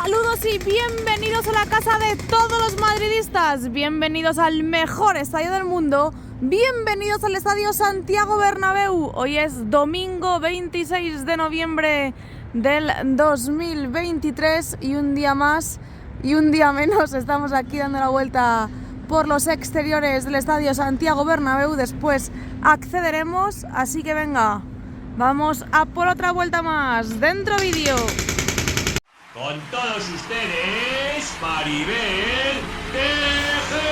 Saludos y bienvenidos a la casa de todos los madridistas. Bienvenidos al mejor estadio del mundo. Bienvenidos al estadio Santiago Bernabéu. Hoy es domingo 26 de noviembre del 2023 y un día más y un día menos estamos aquí dando la vuelta por los exteriores del estadio Santiago Bernabéu. Después accederemos, así que venga, vamos a por otra vuelta más. Dentro vídeo. Con todos ustedes, Maribel de Jesús.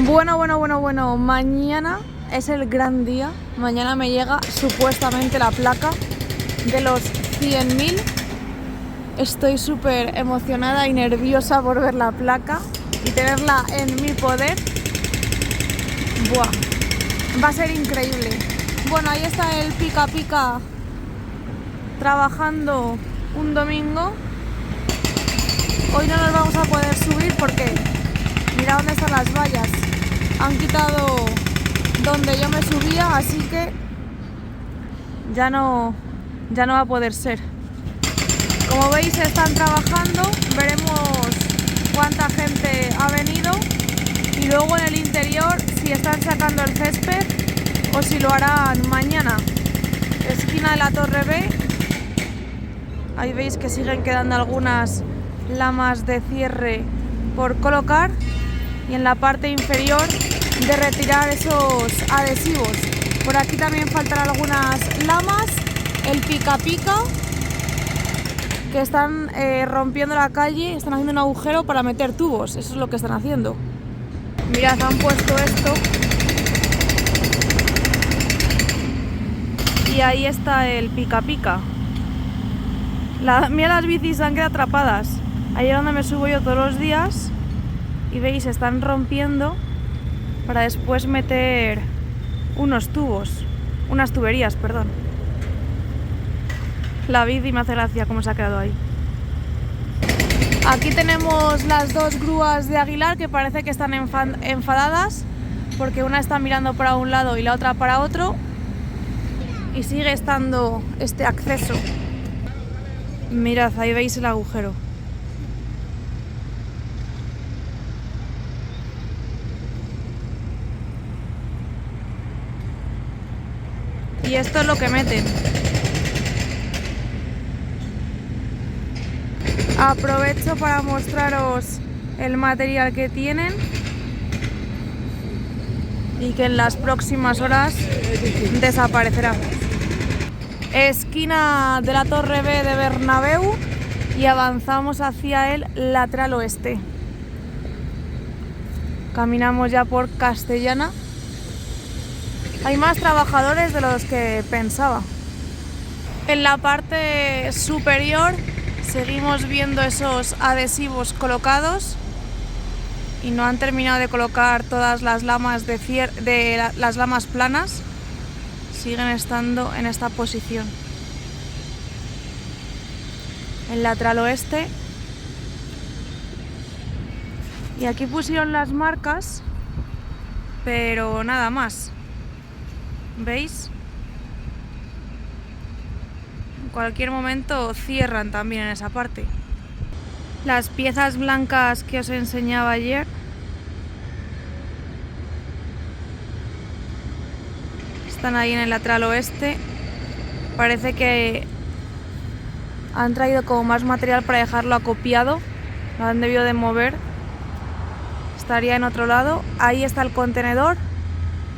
Bueno, mañana es el gran día. Mañana me llega supuestamente la placa de los 100.000. Estoy súper emocionada y nerviosa por ver la placa y tenerla en mi poder. Buah, va a ser increíble. Bueno, ahí está el Pica Pica trabajando un domingo. Hoy no nos vamos a poder subir porque mira dónde están las vallas. Han quitado donde yo me subía, así que ya no va a poder ser. Como veis, están trabajando. Veremos cuánta gente ha venido y luego en el interior si están sacando el césped o si lo harán mañana. Esquina de la Torre B. Ahí veis que siguen quedando algunas lamas de cierre por colocar y en la parte inferior de retirar esos adhesivos. Por aquí también faltan algunas lamas, el Pica Pica, que están rompiendo la calle, están haciendo un agujero para meter tubos. Eso es lo que están haciendo. Mirad, han puesto esto. Y ahí está el Pica Pica. Mira, las bicis se han quedado atrapadas. Ahí es donde me subo yo todos los días. Y veis, están rompiendo para después meter unos tubos. Unas tuberías, perdón. La bici me hace gracia cómo se ha quedado ahí. Aquí tenemos las dos grúas de Aguilar que parece que están enfadadas porque una está mirando para un lado y la otra para otro. Y sigue estando este acceso. Mirad, ahí veis el agujero. Y esto es lo que meten. Aprovecho para mostraros el material que tienen y que en las próximas horas desaparecerá. Esquina de la Torre B de Bernabéu y avanzamos hacia el lateral oeste. Caminamos ya por Castellana. Hay más trabajadores de los que pensaba. En la parte superior seguimos viendo esos adhesivos colocados y no han terminado de colocar todas las lamas las lamas planas. Siguen estando en esta posición. El lateral oeste. Y aquí pusieron las marcas, pero nada más. ¿Veis? En cualquier momento cierran también en esa parte. Las piezas blancas que os enseñaba ayer están ahí en el lateral oeste. Parece que han traído como más material para dejarlo acopiado. Lo han debido de mover. Estaría en otro lado. Ahí está el contenedor.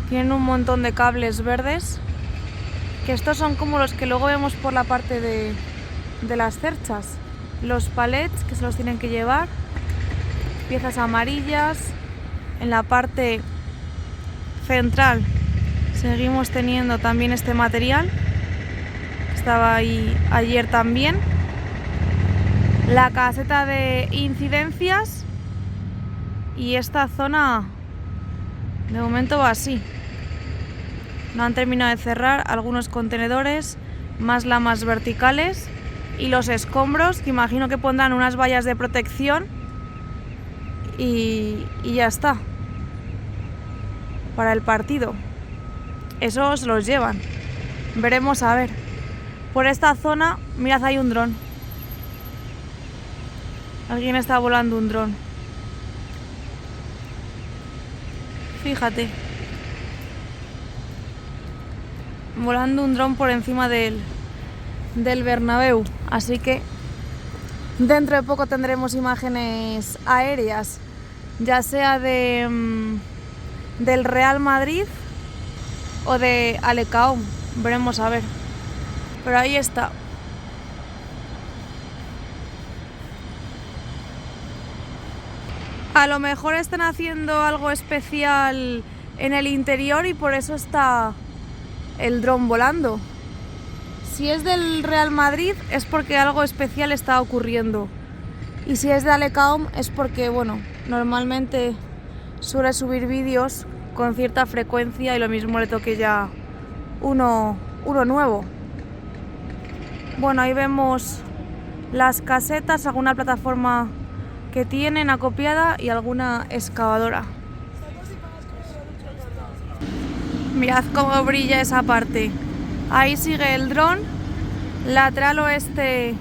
Tienen un montón de cables verdes. Que estos son como los que luego vemos por la parte de las cerchas. Los palets que se los tienen que llevar. Piezas amarillas. En la parte central seguimos teniendo también este material. Estaba ahí ayer también. La caseta de incidencias. Y esta zona de momento va así. No han terminado de cerrar algunos contenedores, más lamas verticales y los escombros, que imagino que pondrán unas vallas de protección y ya está. Para el partido. Esos los llevan. Veremos a ver. Por esta zona, mirad, hay un dron. Alguien está volando un dron. Fíjate. Volando un dron por encima del Bernabéu. Así que dentro de poco tendremos imágenes aéreas, ya sea del Real Madrid o de Alecaom. Veremos a ver. Pero ahí está. A lo mejor están haciendo algo especial en el interior y por eso está el dron volando. Si es del Real Madrid es porque algo especial está ocurriendo. Y si es de Alecaom es porque, bueno, normalmente suele subir vídeos con cierta frecuencia y lo mismo le toque ya uno nuevo. Bueno, ahí vemos las casetas, alguna plataforma que tienen acopiada y alguna excavadora. Mirad cómo brilla esa parte. Ahí sigue el dron, lateral oeste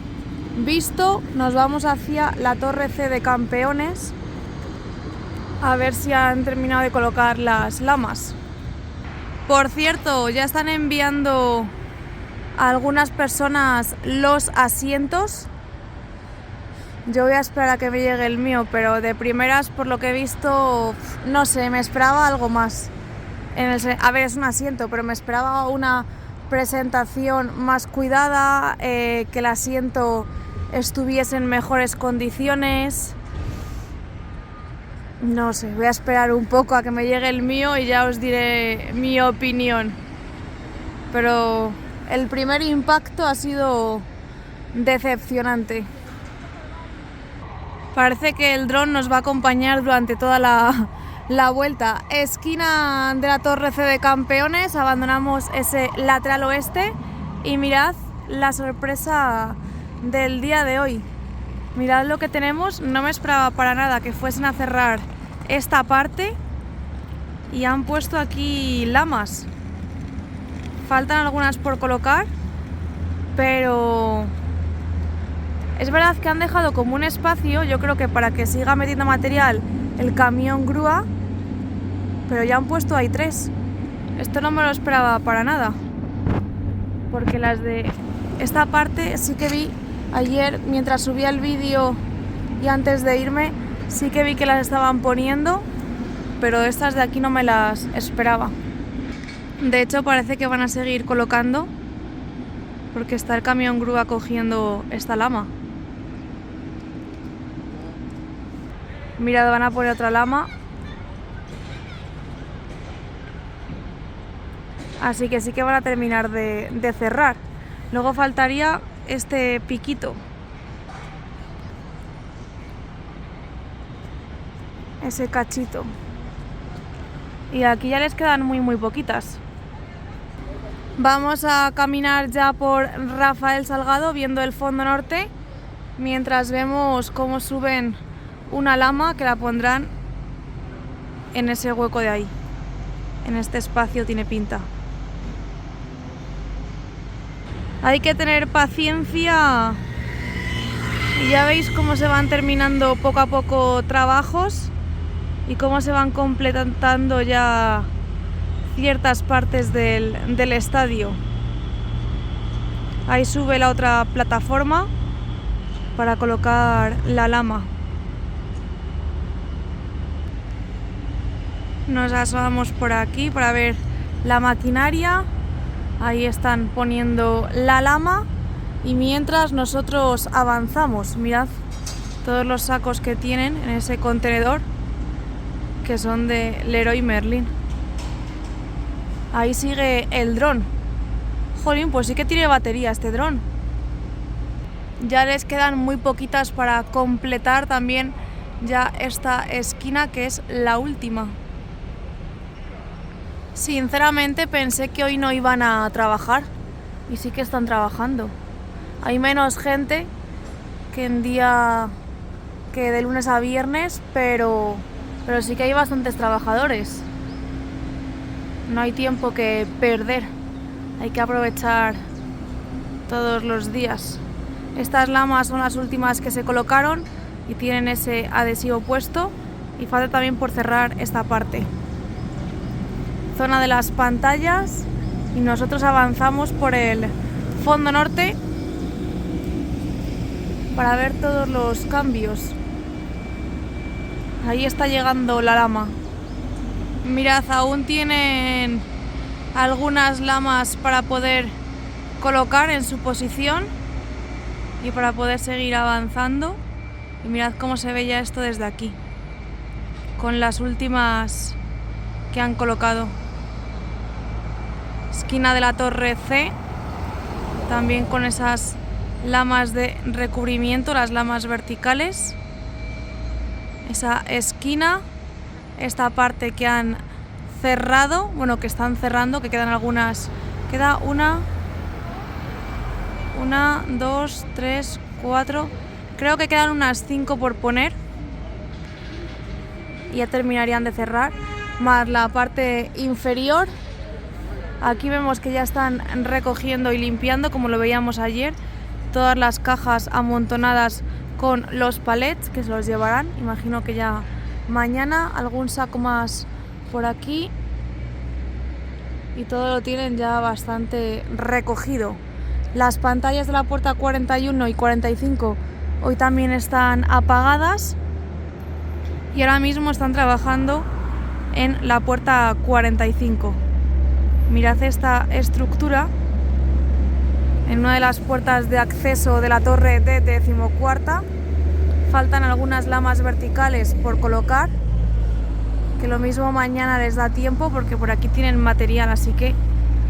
visto. Nos vamos hacia la Torre C de Campeones a ver si han terminado de colocar las lamas. Por cierto, ya están enviando a algunas personas los asientos. Yo voy a esperar a que me llegue el mío, pero de primeras, por lo que he visto, no sé, me esperaba algo más. A ver, es un asiento, pero me esperaba una presentación más cuidada, que el asiento estuviese en mejores condiciones. No sé, voy a esperar un poco a que me llegue el mío y ya os diré mi opinión. Pero el primer impacto ha sido decepcionante. Parece que el dron nos va a acompañar durante toda la vuelta. Esquina de la Torre C de Campeones, abandonamos ese lateral oeste y mirad la sorpresa del día de hoy. Mirad lo que tenemos, no me esperaba para nada que fuesen a cerrar esta parte y han puesto aquí lamas. Faltan algunas por colocar, pero es verdad que han dejado como un espacio, yo creo que para que siga metiendo material el camión grúa, pero ya han puesto ahí 3. Esto no me lo esperaba para nada, porque las de esta parte sí que vi ayer, mientras subía el vídeo y antes de irme, sí que vi que las estaban poniendo, pero estas de aquí no me las esperaba. De hecho, parece que van a seguir colocando, porque está el camión grúa cogiendo esta lama. Mirad, van a poner otra lama. Así que sí que van a terminar de cerrar. Luego faltaría este piquito. Ese cachito. Y aquí ya les quedan muy poquitas. Vamos a caminar ya por Rafael Salgado viendo el fondo norte, mientras vemos cómo suben una lama que la pondrán en ese hueco de ahí. En este espacio tiene pinta. Hay que tener paciencia y ya veis cómo se van terminando poco a poco trabajos y cómo se van completando ya ciertas partes del estadio. Ahí sube la otra plataforma para colocar la lama. Nos asomamos por aquí para ver la maquinaria. Ahí están poniendo la lama y mientras nosotros avanzamos, mirad todos los sacos que tienen en ese contenedor, que son de Leroy Merlin. Ahí sigue el dron. Jolín, pues sí que tiene batería este dron. Ya les quedan muy poquitas para completar también ya esta esquina, que es la última. Sinceramente pensé que hoy no iban a trabajar y sí que están trabajando. Hay menos gente que en día que de lunes a viernes, pero sí que hay bastantes trabajadores. No hay tiempo que perder. Hay que aprovechar todos los días. Estas lamas son las últimas que se colocaron y tienen ese adhesivo puesto, y falta también por cerrar esta parte. Zona de las pantallas, y nosotros avanzamos por el fondo norte para ver todos los cambios. Ahí está llegando la lama. Mirad, aún tienen algunas lamas para poder colocar en su posición y para poder seguir avanzando. Y mirad cómo se ve ya esto desde aquí, con las últimas que han colocado. Esquina de la torre C, también con esas lamas de recubrimiento, las lamas verticales. Esa esquina, esta parte que han cerrado, bueno, que están cerrando, que quedan algunas, queda una, 2, 3, 4, creo que quedan unas 5 por poner y ya terminarían de cerrar, más la parte inferior. Aquí vemos que ya están recogiendo y limpiando, como lo veíamos ayer, todas las cajas amontonadas con los palets que se los llevarán. Imagino que ya mañana, algún saco más por aquí, y todo lo tienen ya bastante recogido. Las pantallas de la puerta 41 y 45 hoy también están apagadas y ahora mismo están trabajando en la puerta 45. Mirad esta estructura en una de las puertas de acceso de la torre de 14ª. Faltan algunas lamas verticales por colocar, que lo mismo mañana les da tiempo porque por aquí tienen material, así que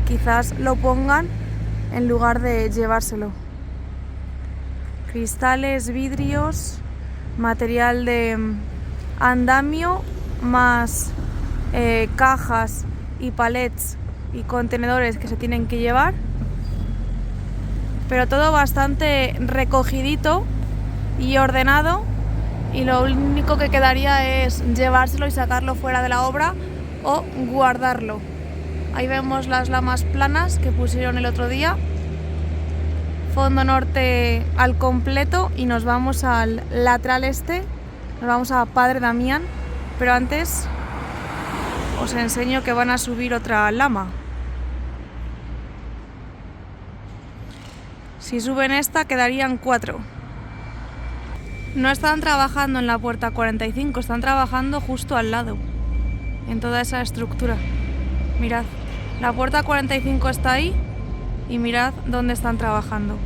quizás lo pongan en lugar de llevárselo. Cristales, vidrios, material de andamio, más cajas y palets y contenedores que se tienen que llevar, pero todo bastante recogidito y ordenado, y lo único que quedaría es llevárselo y sacarlo fuera de la obra o guardarlo. Ahí vemos las lamas planas que pusieron el otro día. Fondo norte al completo y nos vamos al lateral este, nos vamos a Padre Damián, pero antes os enseño que van a subir otra lama. Si suben esta quedarían 4. No están trabajando en la puerta 45, están trabajando justo al lado, en toda esa estructura. Mirad, la puerta 45 está ahí y mirad dónde están trabajando.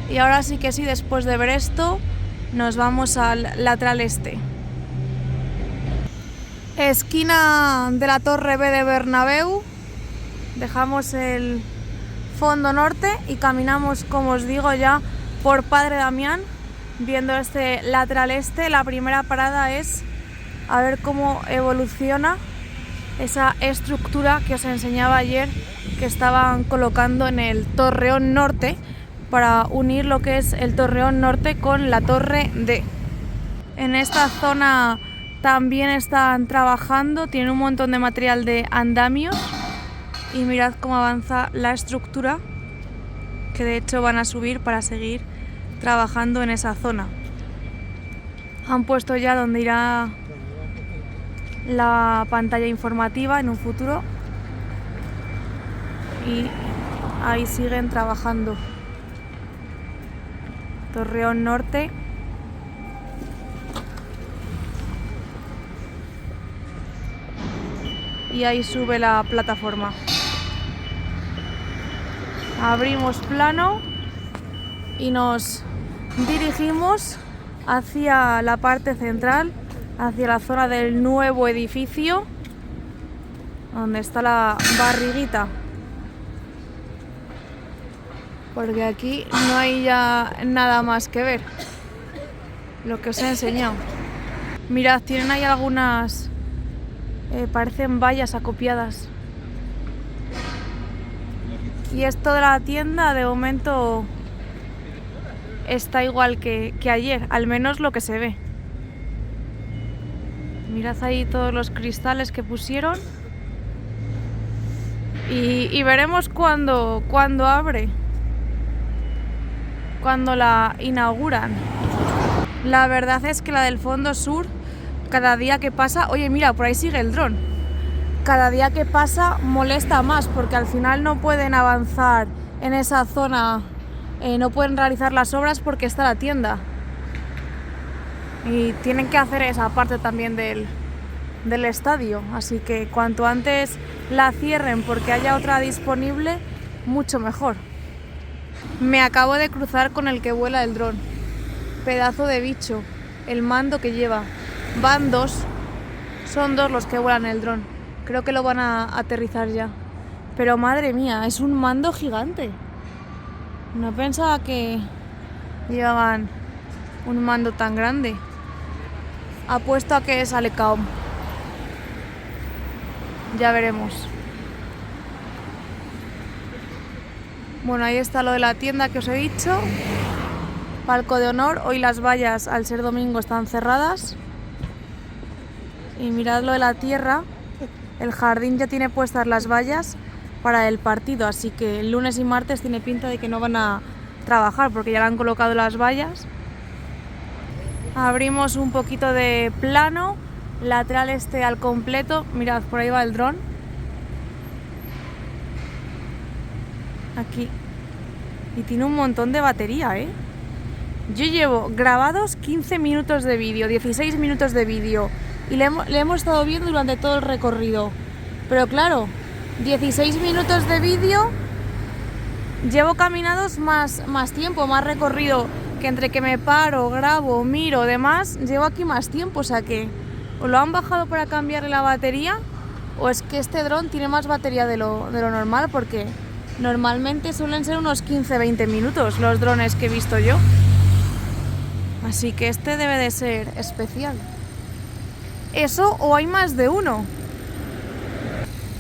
Y ahora sí que sí, después de ver esto, nos vamos al lateral este. Esquina de la torre B de Bernabéu. Dejamos el fondo norte y caminamos, como os digo, ya por Padre Damián, viendo este lateral este. La primera parada es a ver cómo evoluciona esa estructura que os enseñaba ayer, que estaban colocando en el torreón norte para unir lo que es el torreón norte con la torre D. En esta zona también están trabajando, tienen un montón de material de andamios y mirad cómo avanza la estructura, que de hecho van a subir para seguir trabajando en esa zona. Han puesto ya donde irá la pantalla informativa en un futuro y ahí siguen trabajando. Torreón norte. Y ahí sube la plataforma. Abrimos plano y nos dirigimos hacia la parte central, hacia la zona del nuevo edificio, donde está la barriguita, porque aquí no hay ya nada más que ver, lo que os he enseñado. Mirad, tienen ahí algunas, parecen vallas acopiadas. Y esto de la tienda de momento está igual que ayer, al menos lo que se ve. Mirad ahí todos los cristales que pusieron. Y veremos cuándo abre, cuando la inauguran. La verdad es que la del fondo sur, cada día que pasa... Oye, mira, por ahí sigue el dron. Cada día que pasa molesta más, porque al final no pueden avanzar en esa zona, no pueden realizar las obras porque está la tienda. Y tienen que hacer esa parte también del estadio, así que cuanto antes la cierren porque haya otra disponible, mucho mejor. Me acabo de cruzar con el que vuela el dron. Pedazo de bicho, el mando que lleva. Van dos, son dos los que vuelan el dron. Creo que lo van a aterrizar ya. Pero madre mía, es un mando gigante. No pensaba que llevaban un mando tan grande. Apuesto a que es Alecaom. Ya veremos. Bueno, ahí está lo de la tienda que os he dicho. Palco de honor. Hoy las vallas, al ser domingo, están cerradas. Y mirad lo de la tierra. El jardín ya tiene puestas las vallas para el partido, así que el lunes y martes tiene pinta de que no van a trabajar porque ya le han colocado las vallas. Abrimos un poquito de plano, lateral este al completo. Mirad, por ahí va el dron. Aquí. Y tiene un montón de batería, ¿eh? Yo llevo grabados 15 minutos de vídeo, 16 minutos de vídeo. Y le hemos estado viendo durante todo el recorrido. Pero claro, 16 minutos de vídeo, llevo caminados más tiempo, más recorrido, que entre que me paro, grabo, miro, demás, llevo aquí más tiempo. O sea que o lo han bajado para cambiarle la batería, o es que este dron tiene más batería de lo normal, porque normalmente suelen ser unos 15-20 minutos los drones que he visto yo. Así que este debe de ser especial. Eso, o hay más de uno.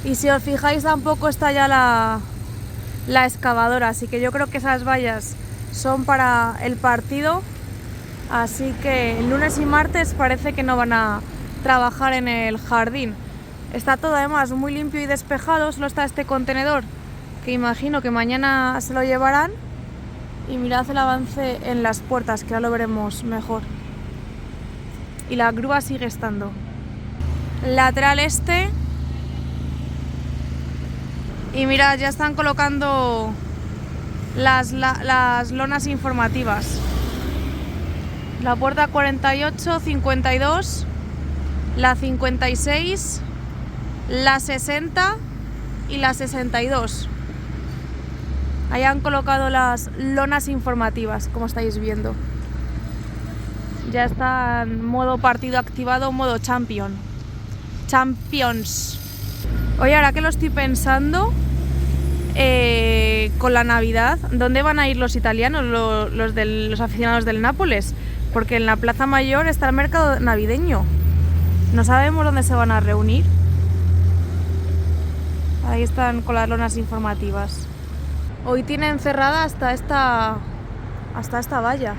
Y si os fijáis, tampoco está ya la excavadora, así que yo creo que esas vallas son para el partido. Así que el lunes y martes parece que no van a trabajar en el jardín. Está todo además muy limpio y despejado, solo está este contenedor, que imagino que mañana se lo llevarán. Y mirad el avance en las puertas, que ya lo veremos mejor. Y la grúa sigue estando. Lateral este. Y mirad, ya están colocando las lonas informativas. La puerta 48, 52, la 56, la 60 y la 62. Ahí han colocado las lonas informativas, como estáis viendo. Ya está en modo partido activado, modo Champions. Oye, ahora que lo estoy pensando, con la Navidad, ¿dónde van a ir los italianos, los aficionados del Nápoles? Porque en la Plaza Mayor está el mercado navideño. No sabemos dónde se van a reunir. Ahí están con las lonas informativas. Hoy tienen cerrada hasta esta valla.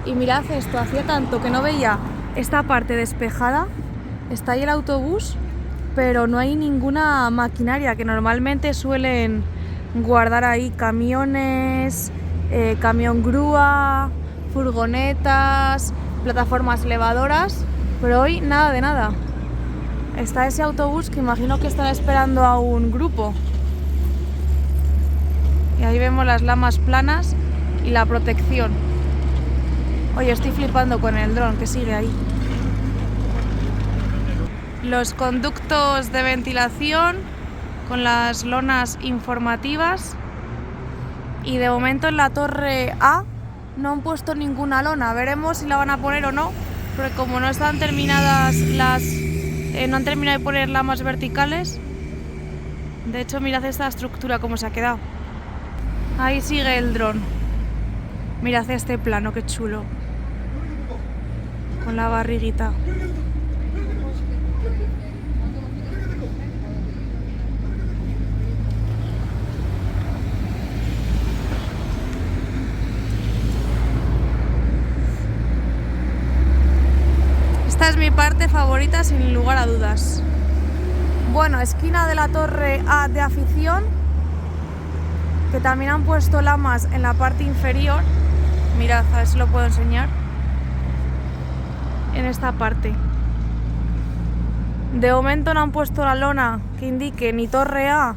Y mirad esto, hacía tanto que no veía esta parte despejada. Está ahí el autobús, pero no hay ninguna maquinaria, que normalmente suelen guardar ahí camiones, camión grúa, furgonetas, plataformas elevadoras, pero hoy nada de nada. Está ese autobús que imagino que están esperando a un grupo. Y ahí vemos las lamas planas y la protección. Oye, estoy flipando con el dron que sigue ahí. Los conductos de ventilación con las lonas informativas. Y de momento en la torre A no han puesto ninguna lona. Veremos si la van a poner o no, porque como no están terminadas no han terminado de poner lamas verticales. De hecho, mirad esta estructura cómo se ha quedado. Ahí sigue el dron. Mirad este plano, qué chulo. Con la barriguita. Esta es mi parte favorita sin lugar a dudas. Bueno, esquina de la torre A de afición, que también han puesto lamas en la parte inferior. Mirad, a ver si lo puedo enseñar. En esta parte. De momento no han puesto la lona que indique ni torre A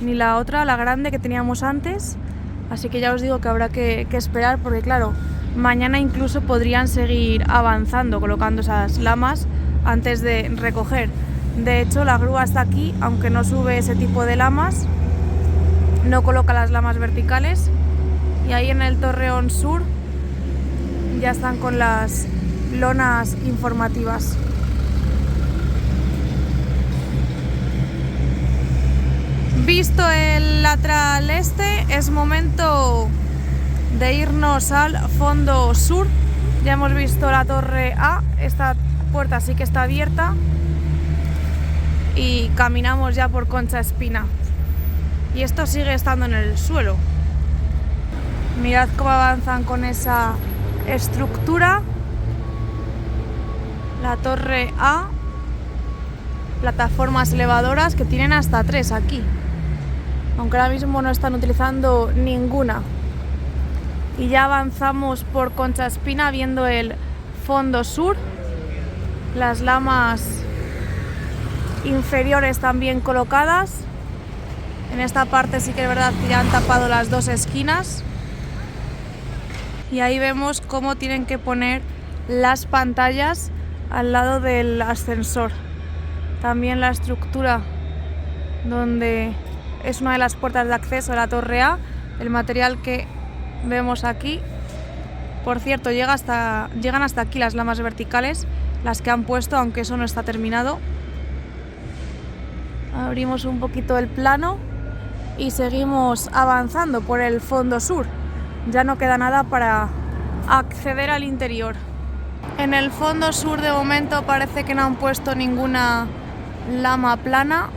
ni la otra, la grande que teníamos antes. Así que ya os digo que habrá que esperar, porque claro, mañana incluso podrían seguir avanzando colocando esas lamas antes de recoger. De hecho, la grúa está aquí, aunque no sube ese tipo de lamas, no coloca las lamas verticales. Y ahí en el Torreón Sur ya están con las lonas informativas. Visto el lateral este, es momento de irnos al fondo sur. Ya hemos visto la torre A, esta puerta sí que está abierta, y caminamos ya por Concha Espina. Y esto sigue estando en el suelo. Mirad cómo avanzan con esa estructura. La torre A, plataformas elevadoras que tienen hasta 3 aquí, aunque ahora mismo no están utilizando ninguna. Y ya avanzamos por Concha Espina viendo el fondo sur, las lamas inferiores también colocadas. En esta parte sí que es verdad que ya han tapado las dos esquinas. Y ahí vemos cómo tienen que poner las pantallas al lado del ascensor. También la estructura donde es una de las puertas de acceso a la torre A, el material que vemos aquí. Por cierto, llegan hasta aquí las lamas verticales, las que han puesto, aunque eso no está terminado. Abrimos un poquito el plano y seguimos avanzando por el fondo sur. Ya no queda nada para acceder al interior. En el fondo sur de momento parece que no han puesto ninguna lama plana.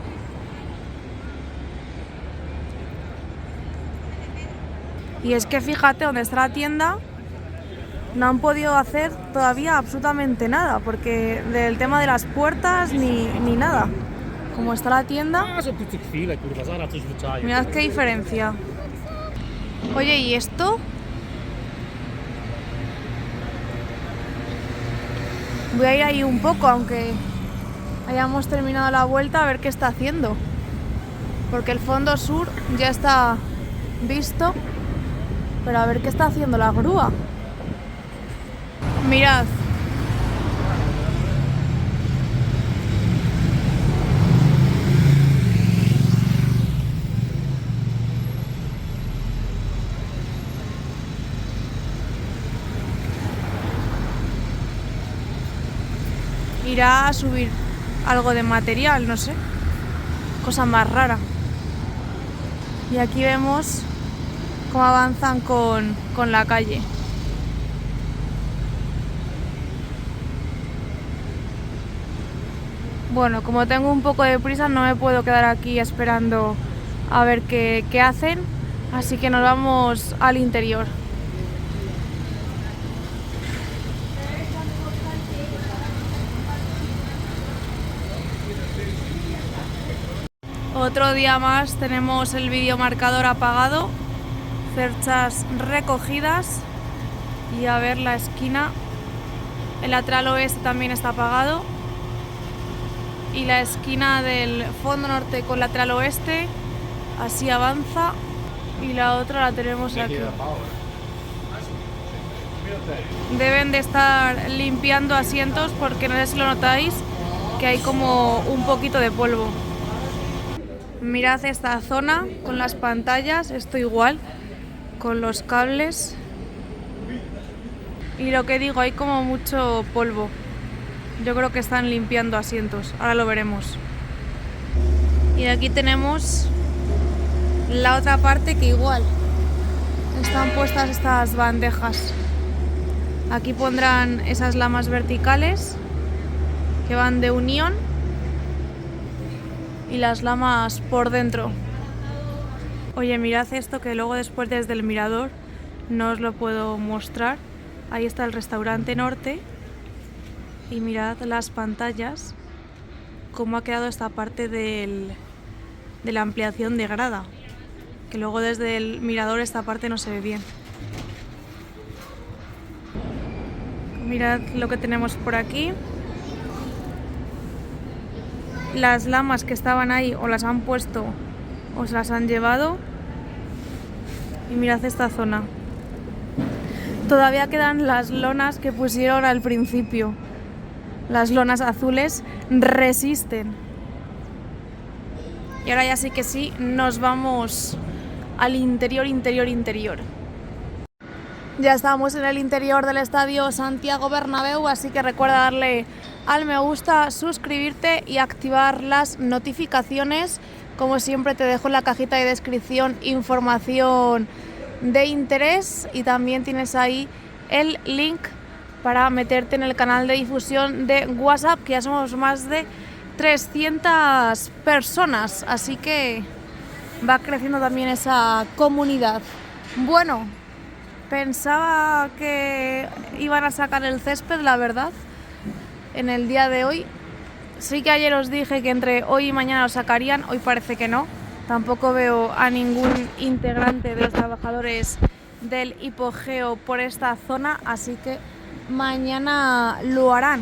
Y es que fíjate, donde está la tienda no han podido hacer todavía absolutamente nada, porque del tema de las puertas ni nada. Como está la tienda, mirad qué diferencia. Oye, ¿y esto? Voy a ir ahí un poco, aunque hayamos terminado la vuelta, a ver qué está haciendo, porque el fondo sur ya está visto. Pero a ver qué está haciendo la grúa. Mirad. Irá a subir algo de material, no sé. Cosa más rara. Y aquí vemos cómo avanzan con la calle. Bueno, como tengo un poco de prisa, no me puedo quedar aquí esperando a ver qué hacen, así que nos vamos al interior. Otro día más tenemos el videomarcador apagado, cerchas recogidas, y a ver la esquina. El lateral oeste también está apagado, y la esquina del fondo norte con lateral oeste así avanza, y la otra la tenemos aquí. Deben de estar limpiando asientos, porque no sé si lo notáis que hay como un poquito de polvo. Mirad esta zona con las pantallas, esto igual, con los cables. Y lo que digo, hay como mucho polvo. Yo creo que están limpiando asientos, ahora lo veremos. Y aquí tenemos la otra parte, que igual están puestas estas bandejas. Aquí pondrán esas lamas verticales que van de unión y las lamas por dentro. Oye, mirad esto, que luego después desde el mirador no os lo puedo mostrar. Ahí está el restaurante norte y mirad las pantallas cómo ha quedado esta parte de la ampliación de grada, que luego desde el mirador esta parte no se ve bien. Mirad lo que tenemos por aquí. Las lamas que estaban ahí o las han puesto o se las han llevado. Y mirad esta zona. Todavía quedan las lonas que pusieron al principio. Las lonas azules resisten. Y ahora ya sí que sí, nos vamos al interior. Ya estamos en el interior del estadio Santiago Bernabéu, así que recuerda darle al me gusta, suscribirte y activar las notificaciones. Como siempre te dejo en la cajita de descripción información de interés y también tienes ahí el link para meterte en el canal de difusión de WhatsApp, que ya somos más de 300 personas, así que va creciendo también esa comunidad. Bueno, pensaba que iban a sacar el césped, la verdad, en el día de hoy. Sí que ayer os dije que entre hoy y mañana lo sacarían, hoy parece que no. Tampoco veo a ningún integrante de los trabajadores del hipogeo por esta zona, así que mañana lo harán.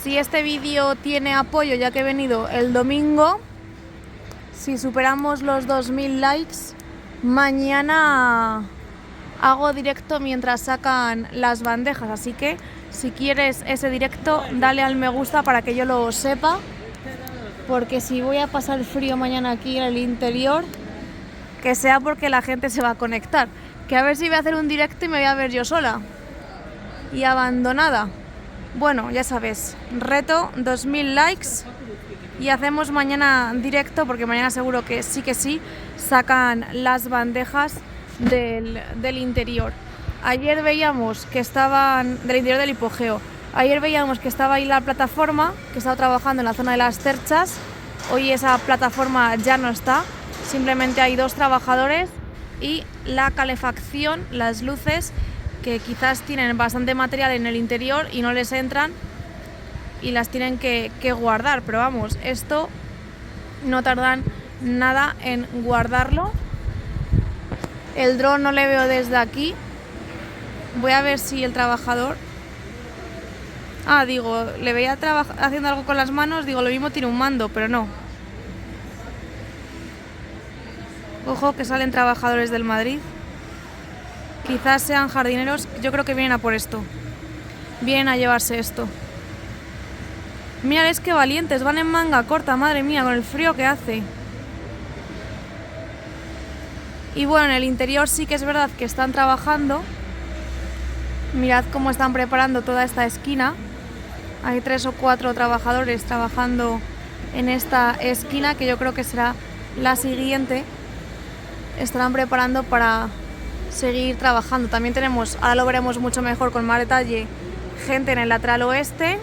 Si este vídeo tiene apoyo, ya que he venido el domingo, si superamos los 2000 likes, mañana hago directo mientras sacan las bandejas, así que si quieres ese directo, dale al me gusta para que yo lo sepa, porque si voy a pasar frío mañana aquí en el interior, que sea porque la gente se va a conectar, que a ver si voy a hacer un directo y me voy a ver yo sola y abandonada. Bueno, ya sabes, reto 2000 likes y hacemos mañana directo, porque mañana seguro que sí sacan las bandejas del interior. Ayer veíamos que estaban del interior del hipogeo. Ayer veíamos que estaba ahí la plataforma, que estaba trabajando en la zona de las cerchas. Hoy esa plataforma ya no está, simplemente hay 2 trabajadores y la calefacción, las luces, que quizás tienen bastante material en el interior y no les entran y las tienen que guardar, pero vamos, esto no tardan nada en guardarlo. El dron no le veo desde aquí. Voy a ver si el trabajador... digo, le veía haciendo algo con las manos, digo, lo mismo tiene un mando, pero no. Ojo que salen trabajadores del Madrid. Quizás sean jardineros, yo creo que vienen a por esto. Vienen a llevarse esto. Mirad, es que valientes, van en manga corta, madre mía, con el frío que hace. Y bueno, en el interior sí que es verdad que están trabajando. Mirad cómo están preparando toda esta esquina. Hay 3 o 4 trabajadores trabajando en esta esquina, que yo creo que será la siguiente. Estarán preparando para seguir trabajando. También tenemos, ahora lo veremos mucho mejor con más detalle, gente en el lateral oeste.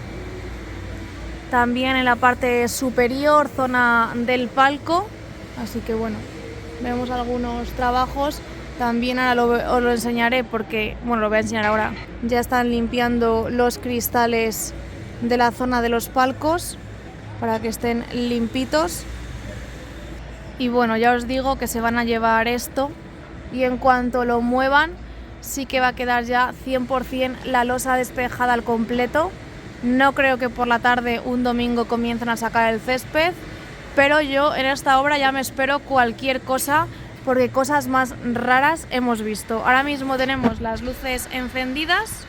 También en la parte superior, zona del palco. Así que bueno, vemos algunos trabajos. También ahora os lo enseñaré porque, bueno, lo voy a enseñar ahora. Ya están limpiando los cristales de la zona de los palcos para que estén limpitos. Y bueno, ya os digo que se van a llevar esto y en cuanto lo muevan sí que va a quedar ya 100% la losa despejada al completo. No creo que por la tarde un domingo comiencen a sacar el césped, pero yo en esta obra ya me espero cualquier cosa, porque cosas más raras hemos visto. Ahora mismo tenemos las luces encendidas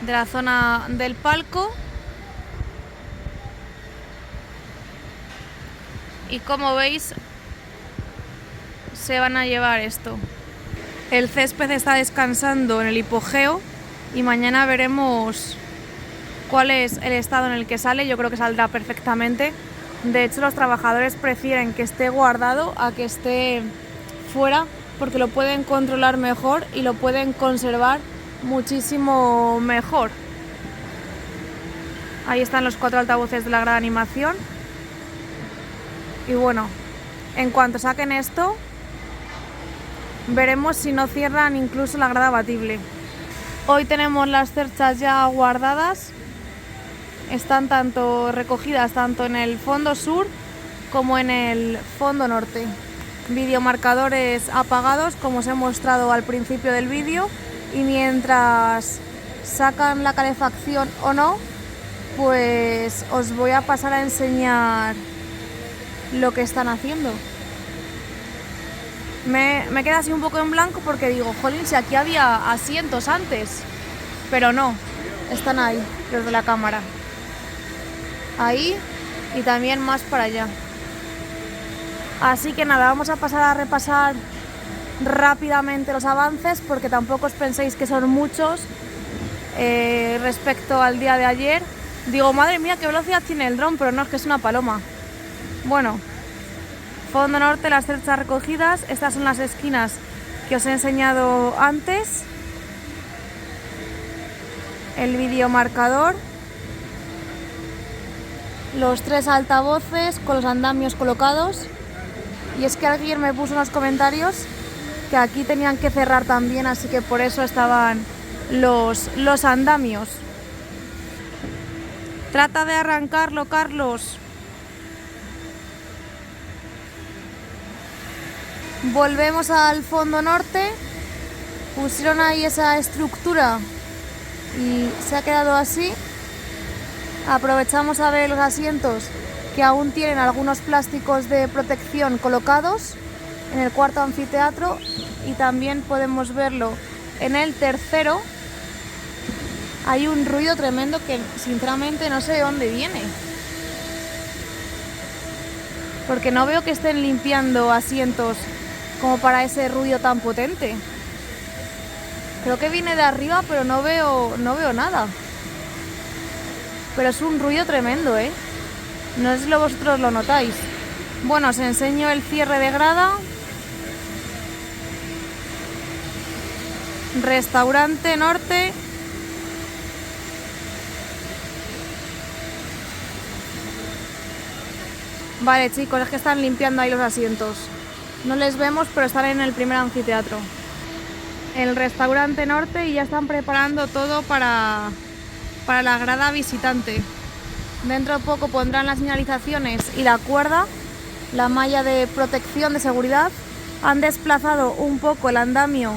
de la zona del palco y como veis se van a llevar esto. El césped está descansando en el hipogeo y mañana veremos cuál es el estado en el que sale. Yo creo que saldrá perfectamente. De hecho, los trabajadores prefieren que esté guardado a que esté fuera, porque lo pueden controlar mejor y lo pueden conservar muchísimo mejor. Ahí están los 4 altavoces de la gran animación. Y bueno, en cuanto saquen esto, veremos si no cierran incluso la grada abatible. Hoy tenemos las cerchas ya guardadas están recogidas tanto en el fondo sur como en el fondo norte. Videomarcadores apagados, como os he mostrado al principio del vídeo, y mientras sacan la calefacción o no, pues os voy a pasar a enseñar lo que están haciendo. Me queda así un poco en blanco porque digo, jolín, si aquí había asientos antes, pero no, están ahí los de la cámara, ahí y también más para allá. Así que nada, vamos a pasar a repasar rápidamente los avances porque tampoco os penséis que son muchos respecto al día de ayer. Digo, madre mía, qué velocidad tiene el dron, pero no, es que es una paloma. Bueno, fondo norte, las cerchas recogidas. Estas son las esquinas que os he enseñado antes. El videomarcador. Los 3 altavoces con los andamios colocados. Y es que alguien me puso en los comentarios que aquí tenían que cerrar también, así que por eso estaban los andamios. Trata de arrancarlo, Carlos. Volvemos al fondo norte. Pusieron ahí esa estructura y se ha quedado así. Aprovechamos a ver los asientos que aún tienen algunos plásticos de protección colocados en el cuarto anfiteatro, y también podemos verlo en el tercero. Hay un ruido tremendo que sinceramente no sé de dónde viene, porque no veo que estén limpiando asientos como para ese ruido tan potente. Creo que viene de arriba, pero no veo nada. Pero es un ruido tremendo, ¿eh? No sé si vosotros lo notáis. Bueno, os enseño el cierre de grada. Restaurante norte. Vale, chicos, es que están limpiando ahí los asientos. No les vemos, pero están en el primer anfiteatro. El restaurante norte, y ya están preparando todo para la grada visitante. Dentro de poco pondrán las señalizaciones y la cuerda, la malla de protección de seguridad. Han desplazado un poco el andamio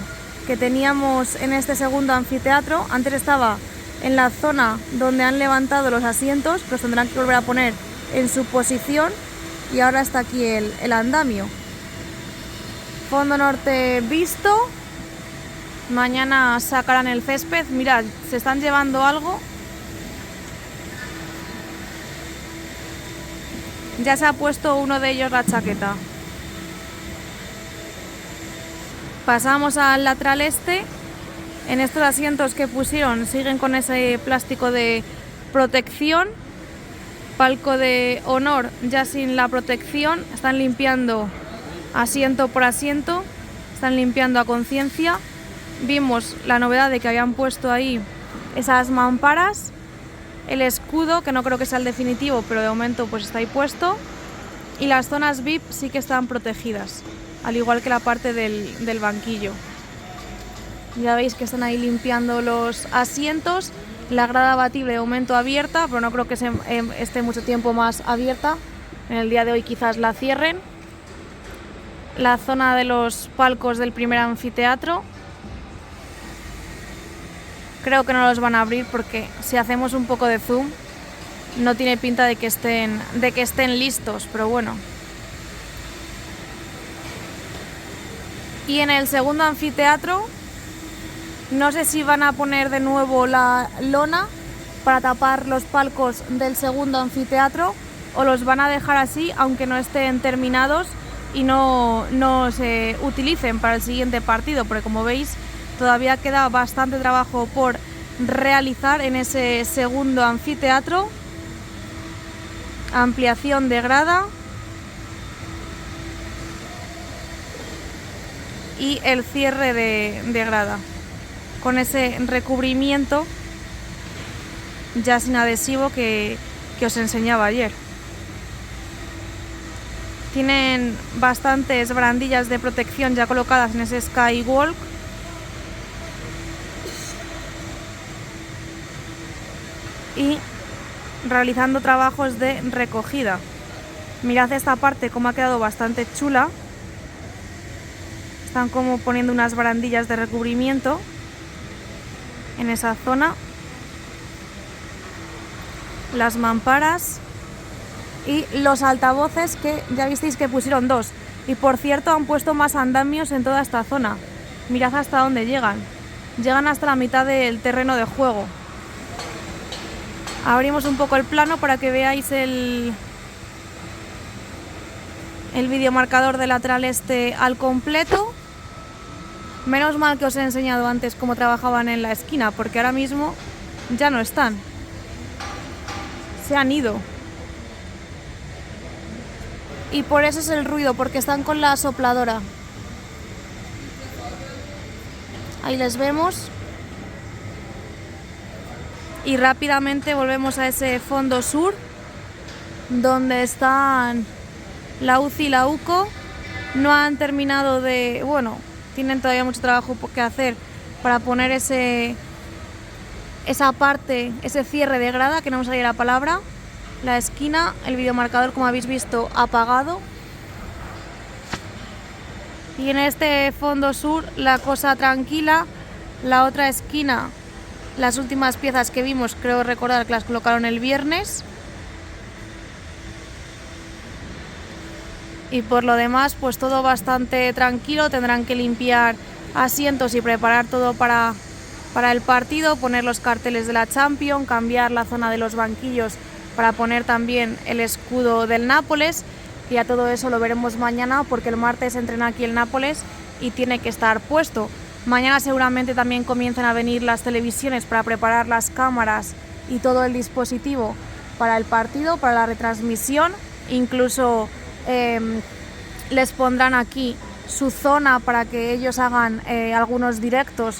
que teníamos en este segundo anfiteatro. Antes estaba en la zona donde han levantado los asientos, pero tendrán que volver a poner en su posición, y ahora está aquí el andamio. Fondo norte visto. Mañana sacarán el césped. Mirad, se están llevando algo. Ya se ha puesto uno de ellos la chaqueta. Pasamos al lateral este. En estos asientos que pusieron siguen con ese plástico de protección. Palco de honor ya sin la protección. Están limpiando asiento por asiento. Están limpiando a conciencia. Vimos la novedad de que habían puesto ahí esas mamparas. El escudo, que no creo que sea el definitivo, pero de momento pues está ahí puesto. Y las zonas VIP sí que están protegidas, al igual que la parte del banquillo. Ya veis que están ahí limpiando los asientos. La grada abatible de momento abierta, pero no creo que esté mucho tiempo más abierta. En el día de hoy quizás la cierren. La zona de los palcos del primer anfiteatro. Creo que no los van a abrir porque si hacemos un poco de zoom no tiene pinta de que estén listos, pero bueno. Y en el segundo anfiteatro no sé si van a poner de nuevo la lona para tapar los palcos del segundo anfiteatro, o los van a dejar así aunque no estén terminados y no se utilicen para el siguiente partido, porque como veis todavía queda bastante trabajo por realizar en ese segundo anfiteatro. Ampliación de grada y el cierre de grada con ese recubrimiento ya sin adhesivo que os enseñaba ayer. Tienen bastantes barandillas de protección ya colocadas en ese skywalk. Y realizando trabajos de recogida. Mirad esta parte como ha quedado bastante chula. Están como poniendo unas barandillas de recubrimiento en esa zona. Las mamparas y los altavoces, que ya visteis que pusieron 2. Y por cierto han puesto más andamios en toda esta zona. Mirad hasta dónde llegan. Llegan hasta la mitad del terreno de juego. Abrimos un poco el plano para que veáis el videomarcador del lateral este al completo. Menos mal que os he enseñado antes cómo trabajaban en la esquina, porque ahora mismo ya no están. Se han ido. Y por eso es el ruido, porque están con la sopladora. Ahí les vemos. Y rápidamente volvemos a ese fondo sur, donde están la UCI y la UCO. No han terminado de... Bueno, tienen todavía mucho trabajo que hacer para poner esa parte, ese cierre de grada, que no me salía la palabra. La esquina, el videomarcador, como habéis visto, apagado. Y en este fondo sur la cosa tranquila. La otra esquina, las últimas piezas que vimos, creo recordar que las colocaron el viernes. Y por lo demás, pues todo bastante tranquilo. Tendrán que limpiar asientos y preparar todo para el partido, poner los carteles de la Champions, cambiar la zona de los banquillos para poner también el escudo del Nápoles, y a todo eso lo veremos mañana, porque el martes entrena aquí el Nápoles y tiene que estar puesto. Mañana seguramente también comiencen a venir las televisiones para preparar las cámaras y todo el dispositivo para el partido, para la retransmisión. Incluso les pondrán aquí su zona para que ellos hagan algunos directos.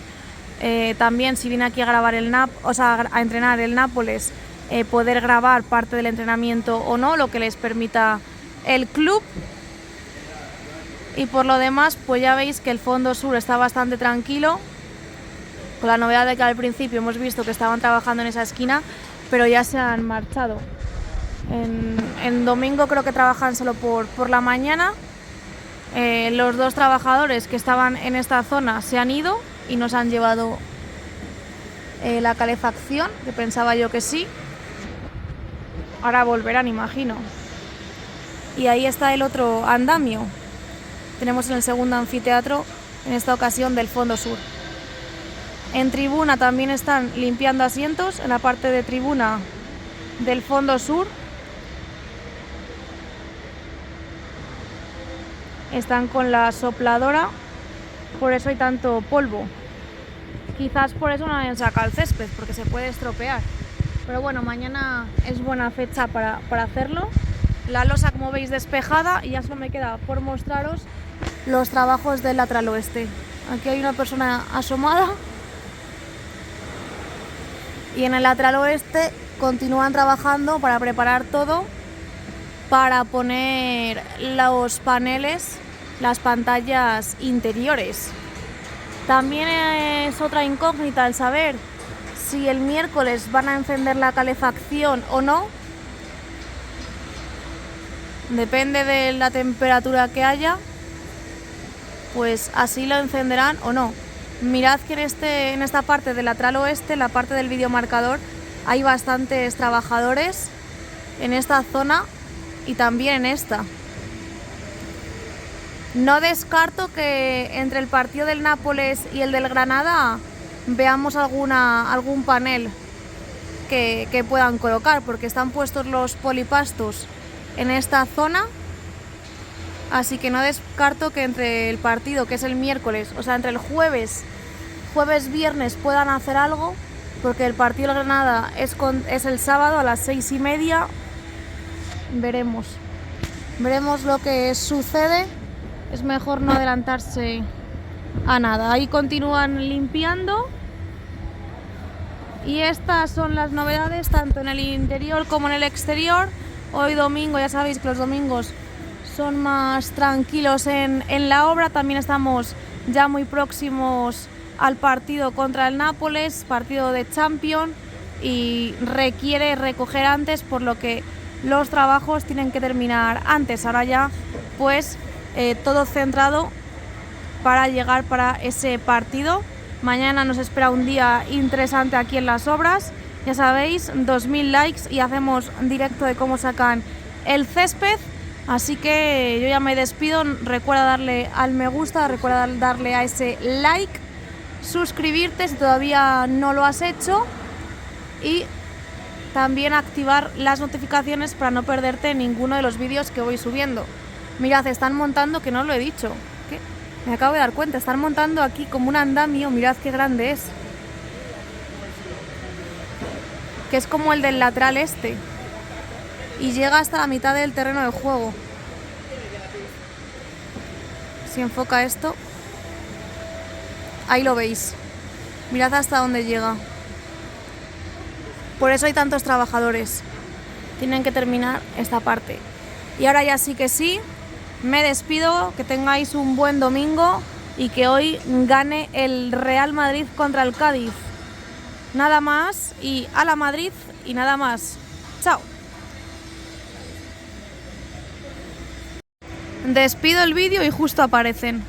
También si viene aquí a grabar a entrenar el Nápoles, poder grabar parte del entrenamiento o no, lo que les permita el club. Y por lo demás, pues ya veis que el fondo sur está bastante tranquilo, con la novedad de que al principio hemos visto que estaban trabajando en esa esquina, pero ya se han marchado. En domingo creo que trabajan solo por la mañana. Los 2 trabajadores que estaban en esta zona se han ido y nos han llevado la calefacción, que pensaba yo que sí. Ahora volverán, imagino. Y ahí está el otro andamio. Tenemos en el segundo anfiteatro, en esta ocasión del fondo sur. En tribuna también están limpiando asientos, en la parte de tribuna del fondo sur. Están con la sopladora, por eso hay tanto polvo. Quizás por eso no han sacado el césped, porque se puede estropear. Pero bueno, mañana es buena fecha para hacerlo. La losa, como veis, despejada, y ya solo me queda por mostraros los trabajos del lateral oeste. Aquí hay una persona asomada. Y en el lateral oeste continúan trabajando para preparar todo para poner los paneles, las pantallas interiores. También es otra incógnita el saber si el miércoles van a encender la calefacción o no. Depende de la temperatura que haya, pues así lo encenderán o no. Mirad que en esta parte del lateral oeste, la parte del videomarcador, hay bastantes trabajadores en esta zona y también en esta. No descarto que entre el partido del Nápoles y el del Granada veamos algún panel que puedan colocar, porque están puestos los polipastos en esta zona, así que no descarto que entre el partido, que es el miércoles, o sea, entre el jueves, viernes, puedan hacer algo, porque el partido de Granada es el sábado a las 6:30. Veremos lo que sucede. Es mejor no adelantarse a nada. Ahí continúan limpiando. Y estas son las novedades tanto en el interior como en el exterior. Hoy domingo, ya sabéis que los domingos son más tranquilos en la obra. También estamos ya muy próximos al partido contra el Nápoles, partido de Champions. y requiere recoger antes, por lo que los trabajos tienen que terminar antes. Ahora ya pues todo centrado para llegar para ese partido. Mañana nos espera un día interesante aquí en las obras. Ya sabéis, 2000 likes y hacemos directo de cómo sacan el césped. Así que yo ya me despido. Recuerda darle al me gusta, recuerda darle a ese like, suscribirte si todavía no lo has hecho y también activar las notificaciones para no perderte ninguno de los vídeos que voy subiendo. Mirad, están montando, que no os lo he dicho, ¿qué? Me acabo de dar cuenta, están montando aquí como un andamio, mirad qué grande es. Que es como el del lateral este. Y llega hasta la mitad del terreno de juego. Si enfoca esto, ahí lo veis. Mirad hasta dónde llega. Por eso hay tantos trabajadores. Tienen que terminar esta parte. Y ahora ya sí que sí, me despido. Que tengáis un buen domingo y que hoy gane el Real Madrid contra el Cádiz. Nada más y a la Madrid y nada más. Chao. Despido el vídeo y justo aparecen.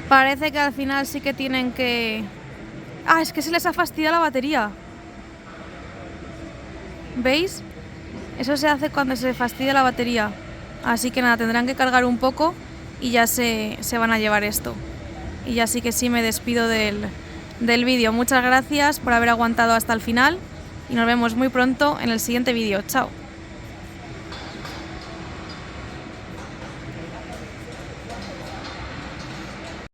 Parece que al final sí que tienen que... Ah, es que se les ha fastidiado la batería. ¿Veis? Eso se hace cuando se fastidia la batería. Así que nada, tendrán que cargar un poco y ya se van a llevar esto. Y ya sí que sí me despido del vídeo. Muchas gracias por haber aguantado hasta el final y nos vemos muy pronto en el siguiente vídeo. Chao.